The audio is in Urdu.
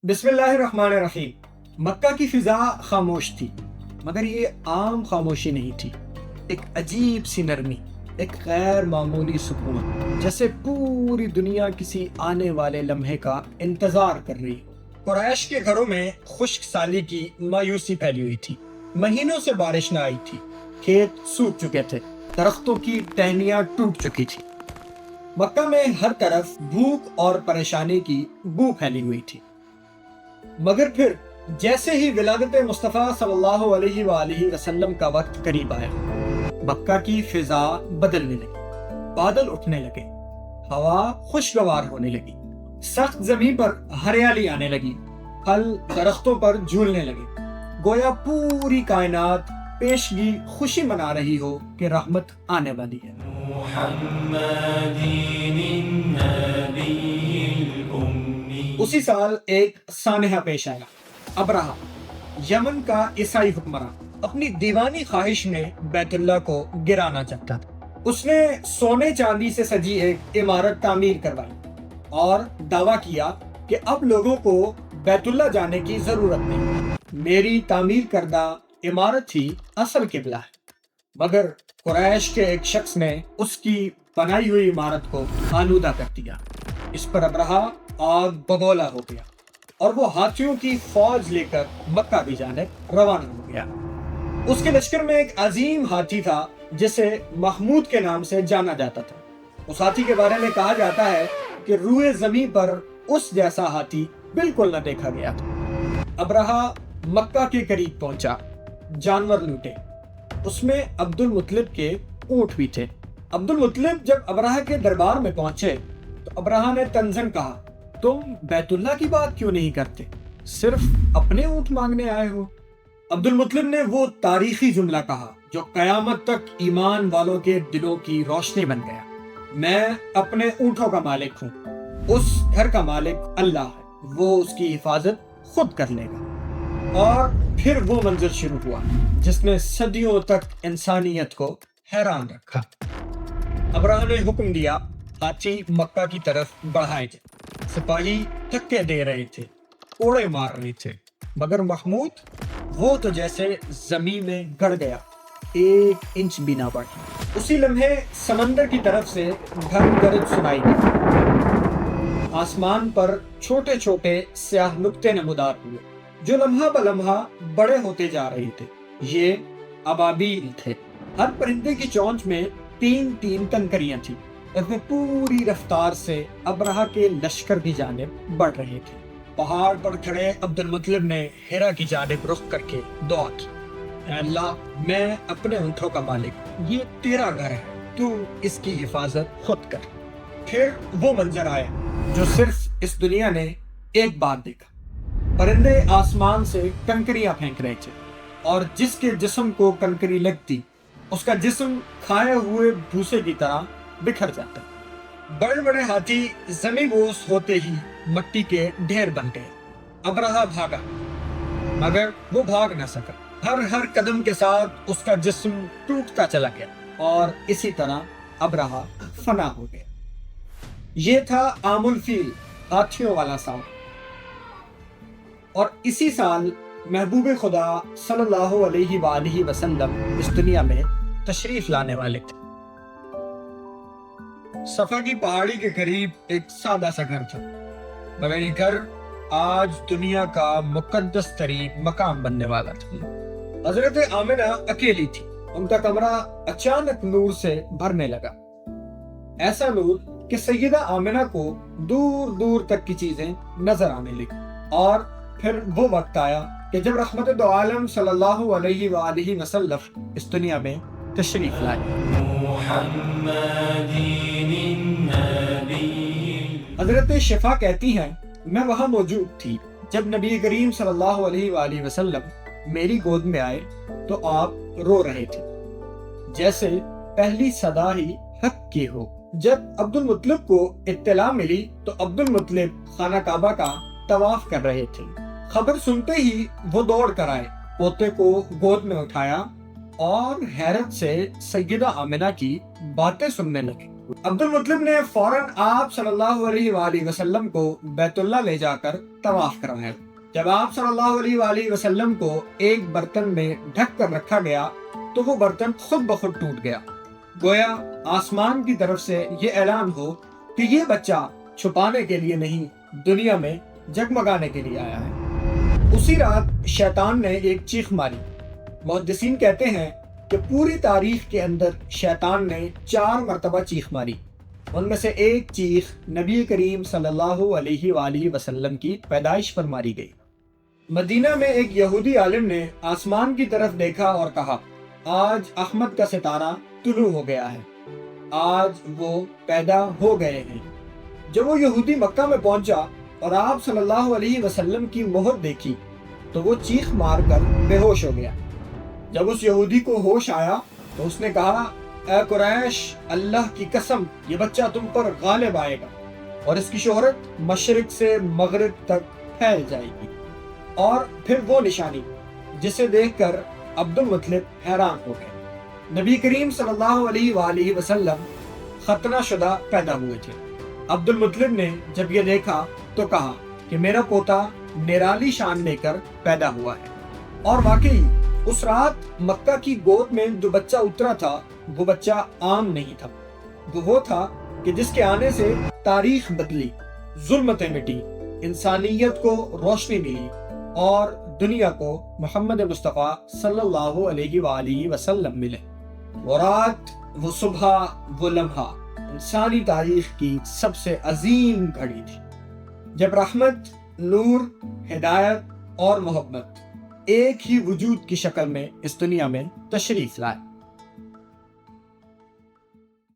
بسم اللہ الرحمن الرحیم۔ مکہ کی فضا خاموش تھی، مگر یہ عام خاموشی نہیں تھی۔ ایک عجیب سی نرمی، ایک غیر معمولی سکون، جیسے پوری دنیا کسی آنے والے لمحے کا انتظار کر رہی ہو۔ قریش کے گھروں میں خشک سالی کی مایوسی پھیلی ہوئی تھی۔ مہینوں سے بارش نہ آئی تھی، کھیت سوکھ چکے تھے، درختوں کی ٹہنیاں ٹوٹ چکی تھی۔ مکہ میں ہر طرف بھوک اور پریشانی کی بو پھیلی ہوئی تھی۔ مگر پھر جیسے ہی ولادت مصطفیٰ صلی اللہ علیہ وآلہ وسلم کا وقت قریب آیا، مکہ کی فضا بدلنے لگی، بادل اٹھنے لگے، ہوا خوشگوار ہونے لگی، سخت زمین پر ہریالی آنے لگی، پھل درختوں پر جھولنے لگے، گویا پوری کائنات پیشگی خوشی منا رہی ہو کہ رحمت آنے والی ہے۔ اسی سال ایک سانحہ پیش آیا۔ ابرہہ، یمن کا عیسائی حکمراں، اپنی دیوانی خواہش میں بیت اللہ کو گرانا چاہتا تھا۔ اس نے سونے چاندی سے سجی ایک عمارت تعمیر کروائی اور دعویٰ کیا کہ اب لوگوں کو بیت اللہ جانے کی ضرورت نہیں، میری تعمیر کردہ عمارت ہی اصل قبلہ ہے۔ مگر قریش کے ایک شخص نے اس کی بنائی ہوئی عمارت کو آلودہ کر دیا۔ اس پر ابرہہ آگ بگولا ہو گیا اور وہ ہاتھیوں کی فوج لے کر مکہ کی جانب روانہ ہو گیا۔ اس کے لشکر میں ایک عظیم ہاتھی تھا جسے محمود کے نام سے جانا جاتا تھا۔ اس ہاتھی کے بارے میں کہا جاتا ہے کہ روئے زمین پر اس جیسا ہاتھی بالکل نہ دیکھا گیا تھا۔ ابرہہ مکہ کے قریب پہنچا، جانور لوٹے، اس میں عبد المطلب کے اونٹ بھی تھے۔ عبد المطلب جب ابرہہ کے دربار میں پہنچے تو ابرہہ نے طنزاً کہا، تم بیت اللہ کی بات کیوں نہیں کرتے، صرف اپنے اونٹ مانگنے آئے ہو؟ عبد المطلب نے وہ تاریخی جملہ کہا جو قیامت تک ایمان والوں کے دلوں کی روشنی بن گیا، میں اپنے اونٹوں کا مالک ہوں، اس گھر کا مالک اللہ ہے، وہ اس کی حفاظت خود کر لے گا۔ اور پھر وہ منظر شروع ہوا جس نے صدیوں تک انسانیت کو حیران رکھا۔ ابرہہ نے حکم دیا، ہاتھی مکہ کی طرف بڑھائے جائے۔ سپاہی دھکے دے رہے تھے، کوڑے مار رہے تھے، مگر محمود وہ تو جیسے زمین میں گڑ گیا، ایک انچ بھی نہ بڑھا۔ اسی لمحے سمندر کی طرف سے گھن گرج سنائی دی، آسمان پر چھوٹے چھوٹے سیاہ نقطے نمودار ہوئے جو لمحہ بلمحہ بڑے ہوتے جا رہے تھے۔ یہ ابابیل تھے، ہر پرندے کی چونچ میں تین تین کنکریاں تھیں اور وہ پوری رفتار سے ابرہہ کے لشکر کی جانب بڑھ رہے تھے۔ پہاڑ پر کھڑے عبد المطلب نے ہیرا کی جانب رخ کر کے دعا کی، اے اللہ، میں اپنے اونٹوں کا مالک ہوں، یہ تیرا گھر ہے، تو اس کی حفاظت خود کر۔ پھر وہ منظر آیا جو صرف اس دنیا نے ایک بار دیکھا۔ پرندے آسمان سے کنکریاں پھینک رہے تھے اور جس کے جسم کو کنکری لگتی اس کا جسم کھائے ہوئے بھوسے کی طرح بکھر جاتا۔ بڑے بڑے ہاتھی زمین بوس ہوتے ہی مٹی کے ڈھیر بن گئے۔ ابرہہ بھاگا مگر وہ بھاگ نہ سکا، ہر قدم کے ساتھ اس کا جسم ٹوٹتا چلا گیا اور اسی طرح ابرہہ فنا ہو گیا۔ یہ تھا عام الفیل، ہاتھیوں والا سال۔ اور اسی سال محبوب خدا صلی اللہ علیہ وآلہ وسلم اس دنیا میں تشریف لانے والے تھے۔ صفا کی پہاڑی کے قریب ایک سادہ سا گھر تھا، مگر یہ گھر آج دنیا کا مقدس ترین مقام بننے والا تھا۔ حضرت آمنہ اکیلی تھی، ان کا کمرہ اچانک نور سے بھرنے لگا، ایسا نور کہ سیدہ آمنہ کو دور دور تک کی چیزیں نظر آنے لگی۔ اور پھر وہ وقت آیا کہ جب رحمت دو عالم صلی اللہ علیہ وآلہ وسلم اس دنیا میں تشریف لائے۔ حضرت شفا کہتی ہیں، میں وہاں موجود تھی جب نبی کریم صلی اللہ علیہ وآلہ وسلم میری گود میں آئے تو آپ رو رہے تھے، جیسے پہلی صدا ہی حق کی ہو۔ جب عبد المطلب کو اطلاع ملی تو عبد المطلب خانہ کعبہ کا طواف کر رہے تھے۔ خبر سنتے ہی وہ دوڑ کر آئے، پوتے کو گود میں اٹھایا اور حیرت سے سیدہ آمنہ کی باتیں سننے لگے۔ عبد المطلب نے فوراً آپ صلی اللہ علیہ وآلہ وسلم کو بیت اللہ لے جا کر طواف کروایا۔ جب آپ صلی اللہ علیہ وآلہ وسلم کو ایک برتن میں ڈھک کر رکھا گیا تو وہ برتن خود بخود ٹوٹ گیا، گویا آسمان کی طرف سے یہ اعلان ہو کہ یہ بچہ چھپانے کے لیے نہیں، دنیا میں جگمگانے کے لیے آیا ہے۔ اسی رات شیطان نے ایک چیخ ماری۔ محدثین کہتے ہیں کہ پوری تاریخ کے اندر شیطان نے 4 مرتبہ چیخ ماری، ان میں سے ایک چیخ نبی کریم صلی اللہ علیہ وآلہ وسلم کی پیدائش پر ماری گئی۔ مدینہ میں ایک یہودی عالم نے آسمان کی طرف دیکھا اور کہا، آج احمد کا ستارہ طلوع ہو گیا ہے، آج وہ پیدا ہو گئے ہیں۔ جب وہ یہودی مکہ میں پہنچا اور آپ صلی اللہ علیہ وسلم کی مہر دیکھی تو وہ چیخ مار کر بے ہوش ہو گیا۔ جب اس یہودی کو ہوش آیا تو اس نے کہا، اے قریش، اللہ کی قسم یہ بچہ تم پر غالب آئے گا اور اس کی شہرت مشرق سے مغرب تک پھیل جائے گی۔ اور پھر وہ نشانی جسے دیکھ کر عبد المطلب حیران ہو گئے۔ نبی کریم صلی اللہ علیہ وآلہ وسلم ختنہ شدہ پیدا ہوئے تھے۔ عبد المطلب نے جب یہ دیکھا تو کہا کہ میرا پوتا نرالی شان لے کر پیدا ہوا ہے۔ اور واقعی اس رات مکہ کی گود میں جو بچہ اترا تھا وہ بچہ عام نہیں تھا، وہ تھا کہ جس کے آنے سے تاریخ بدلی، ظلمتیں مٹی، انسانیت کو روشنی ملی اور دنیا کو محمد مصطفیٰ صلی اللہ علیہ وآلہ وسلم ملے۔ وہ رات، وہ صبح، وہ لمحہ انسانی تاریخ کی سب سے عظیم گھڑی تھی جب رحمت، نور، ہدایت اور محبت ایک ہی وجود کی شکل میں اس دنیا میں تشریف لائے۔